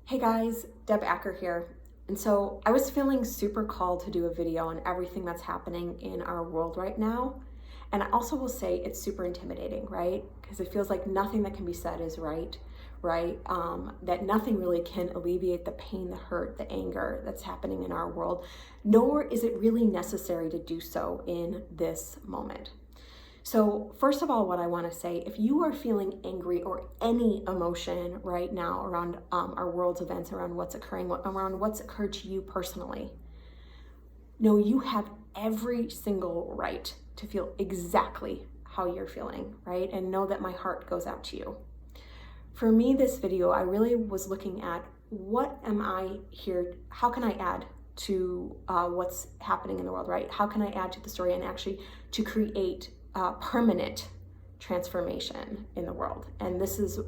Hey guys, Deb Acker here. And so I was feeling super called to do a video on everything that's happening in our world right now. And I also will say it's super intimidating, right? Because it feels like nothing that can be said is right? That nothing really can alleviate the pain, the hurt, the anger that's happening in our world, nor is it really necessary to do so in this moment. So first of all, what I want to say, if you are feeling angry or any emotion right now around our world's events, around what's occurring, around what's occurred to you personally, know you have every single right to feel exactly how you're feeling, right? And know that my heart goes out to you. For me, this video, I really was looking at what am I here, how can I add to what's happening in the world, right? How can I add to the story and actually to create permanent transformation in the world? And this is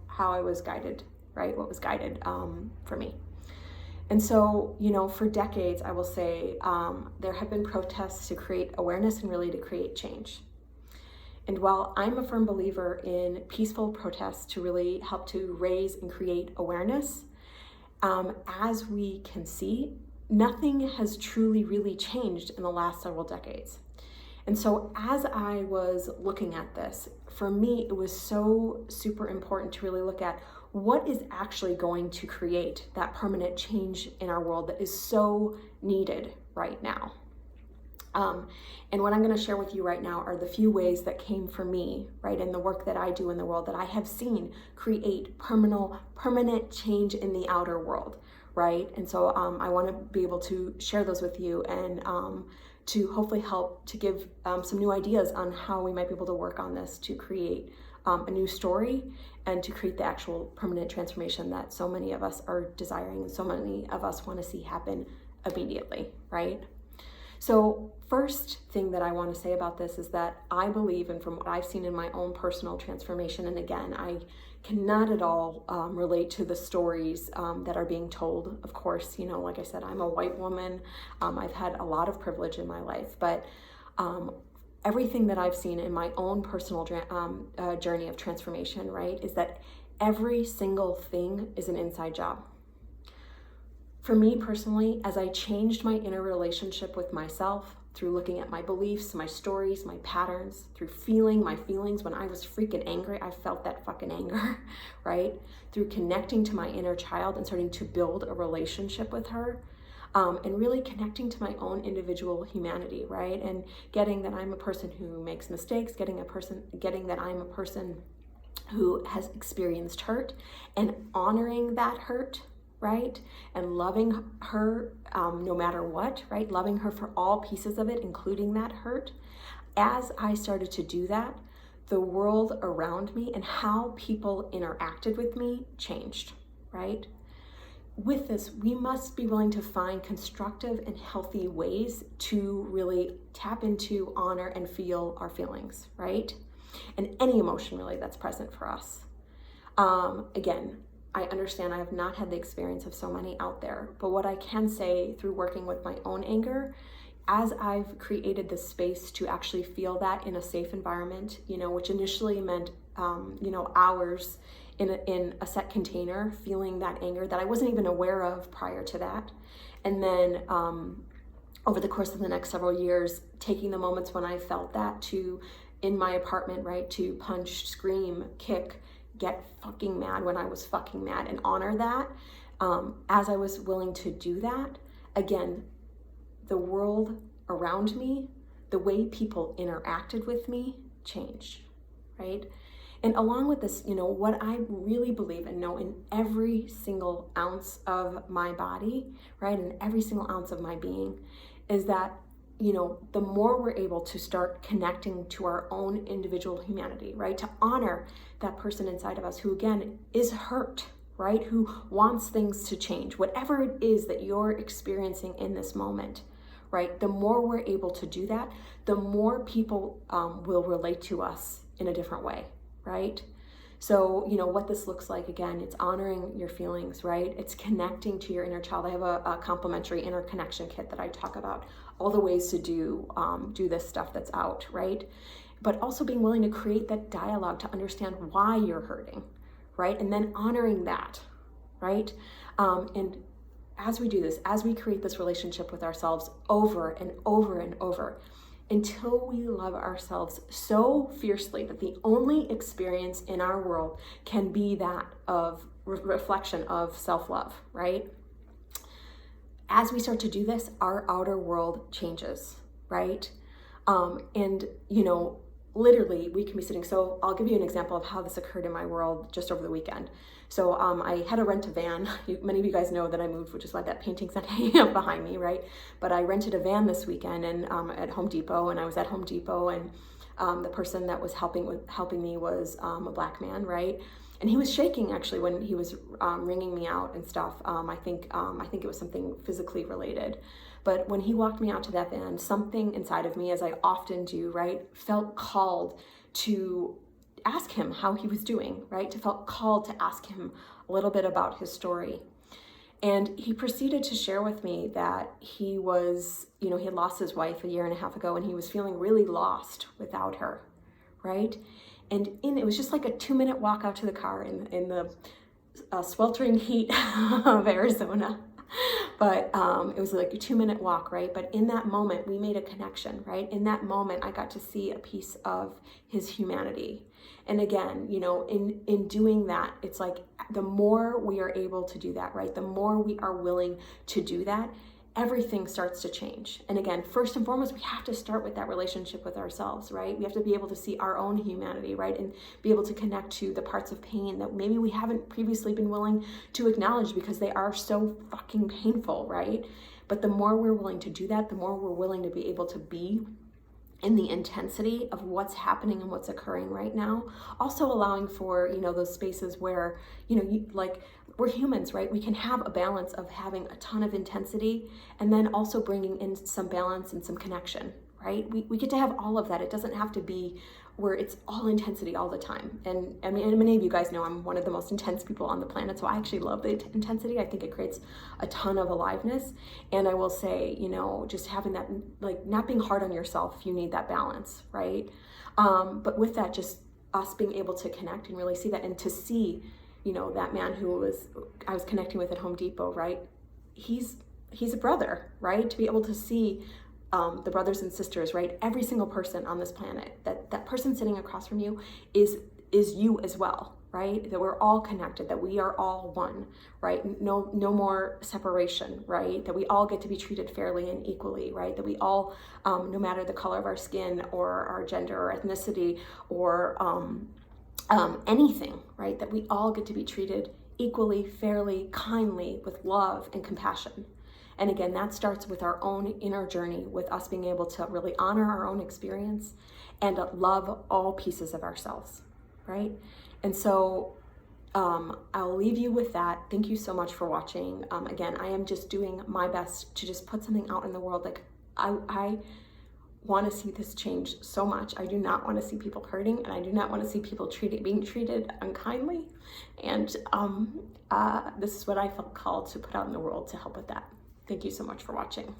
how I was guided, right? What was guided for me. And so, for decades, I will say there have been protests to create awareness and really to create change. And while I'm a firm believer in peaceful protests to really help to raise and create awareness, as we can see, nothing has truly really changed in the last several decades. And so as I was looking at this, for me, it was so super important to really look at what is actually going to create that permanent change in our world that is so needed right now. And what I'm going to share with you right now are the few ways that came for me, right, in the work that I do in the world that I have seen create permanent change in the outer world, right? And so I want to be able to share those with you and to hopefully help to give some new ideas on how we might be able to work on this to create a new story and to create the actual permanent transformation that so many of us are desiring and so many of us want to see happen immediately, right? So first thing that I want to say about this is that I believe, and from what I've seen in my own personal transformation, and again, I cannot at all relate to the stories that are being told. Of course, like I said, I'm a white woman. I've had a lot of privilege in my life, but everything that I've seen in my own personal journey of transformation, right, is that every single thing is an inside job. For me personally, as I changed my inner relationship with myself through looking at my beliefs, my stories, my patterns, through feeling my feelings when I was freaking angry, I felt that fucking anger, right? Through connecting to my inner child and starting to build a relationship with her, and really connecting to my own individual humanity, right? And getting that I'm a person who makes mistakes, getting that I'm a person who has experienced hurt and honoring that hurt, right? And loving her no matter what, right? Loving her for all pieces of it, including that hurt. As I started to do that, the world around me and how people interacted with me changed, right? With this, we must be willing to find constructive and healthy ways to really tap into, honor, and feel our feelings, right? And any emotion really that's present for us. Again, I understand I have not had the experience of so many out there, but what I can say through working with my own anger, as I've created the space to actually feel that in a safe environment, which initially meant, hours in a set container, feeling that anger that I wasn't even aware of prior to that. And then over the course of the next several years, taking the moments when I felt that to, in my apartment, right, to punch, scream, kick, get fucking mad when I was fucking mad and honor that. As I was willing to do that, again, the world around me, the way people interacted with me changed, right? And along with this, what I really believe and know in every single ounce of my body, right, and every single ounce of my being is that the more we're able to start connecting to our own individual humanity, right? To honor that person inside of us who, again, is hurt, right? Who wants things to change, whatever it is that you're experiencing in this moment, right? The more we're able to do that, the more people will relate to us in a different way, right? So, what this looks like, again, it's honoring your feelings, right? It's connecting to your inner child. I have a complimentary inner connection kit that I talk about all the ways to do this stuff that's out, right? But also being willing to create that dialogue to understand why you're hurting, right? And then honoring that, right? And as we do this, as we create this relationship with ourselves over and over and over, until we love ourselves so fiercely that the only experience in our world can be that of reflection of self-love, right? As we start to do this, our outer world changes, right? And, literally we can be sitting. So I'll give you an example of how this occurred in my world just over the weekend. So I had to rent a van. Many of you guys know that I moved, which is why that painting's not hanging up behind me, right? But I rented a van this weekend and at Home Depot, and I was at Home Depot, and the person that was helping me was a Black man, right? And he was shaking actually when he was ringing me out and stuff. I think it was something physically related. But when he walked me out to that van, something inside of me, as I often do, right, felt called to ask him how he was doing, right? To felt called to ask him a little bit about his story. And he proceeded to share with me that he was, he had lost his wife a year and a half ago, and he was feeling really lost without her, right? And it was just like a 2-minute walk out to the car in the sweltering heat of Arizona. But it was like a 2-minute walk, right? But in that moment, we made a connection, right? In that moment, I got to see a piece of his humanity. And again, in doing that, it's like the more we are able to do that, right? The more we are willing to do that, everything starts to change. And again, first and foremost, we have to start with that relationship with ourselves, right? We have to be able to see our own humanity, right? And be able to connect to the parts of pain that maybe we haven't previously been willing to acknowledge because they are so fucking painful, right? But the more we're willing to do that, the more we're willing to be able to be in the intensity of what's happening and what's occurring right now. Also allowing for, those spaces where, we're humans, right? We can have a balance of having a ton of intensity and then also bringing in some balance and some connection, right? We get to have all of that. It doesn't have to be where it's all intensity all the time. And I mean, many of you guys know I'm one of the most intense people on the planet, so I actually love the intensity. I think it creates a ton of aliveness. And I will say, just having that, like not being hard on yourself, you need that balance, right? But with that, just us being able to connect and really see that, and to see, that man who I was connecting with at Home Depot, right? He's a brother, right? To be able to see the brothers and sisters, right? Every single person on this planet, that person sitting across from you is you as well, right? That we're all connected, that we are all one, right? No more separation, right? That we all get to be treated fairly and equally, right? That we all, no matter the color of our skin or our gender or ethnicity or anything, right? That we all get to be treated equally, fairly, kindly, with love and compassion. And again, that starts with our own inner journey, with us being able to really honor our own experience and love all pieces of ourselves, right? And so I'll leave you with that. Thank you so much for watching. Again, I am just doing my best to just put something out in the world. Like I want to see this change so much. I do not want to see people hurting, and I do not want to see people being treated unkindly. And this is what I felt called to put out in the world to help with that. Thank you so much for watching.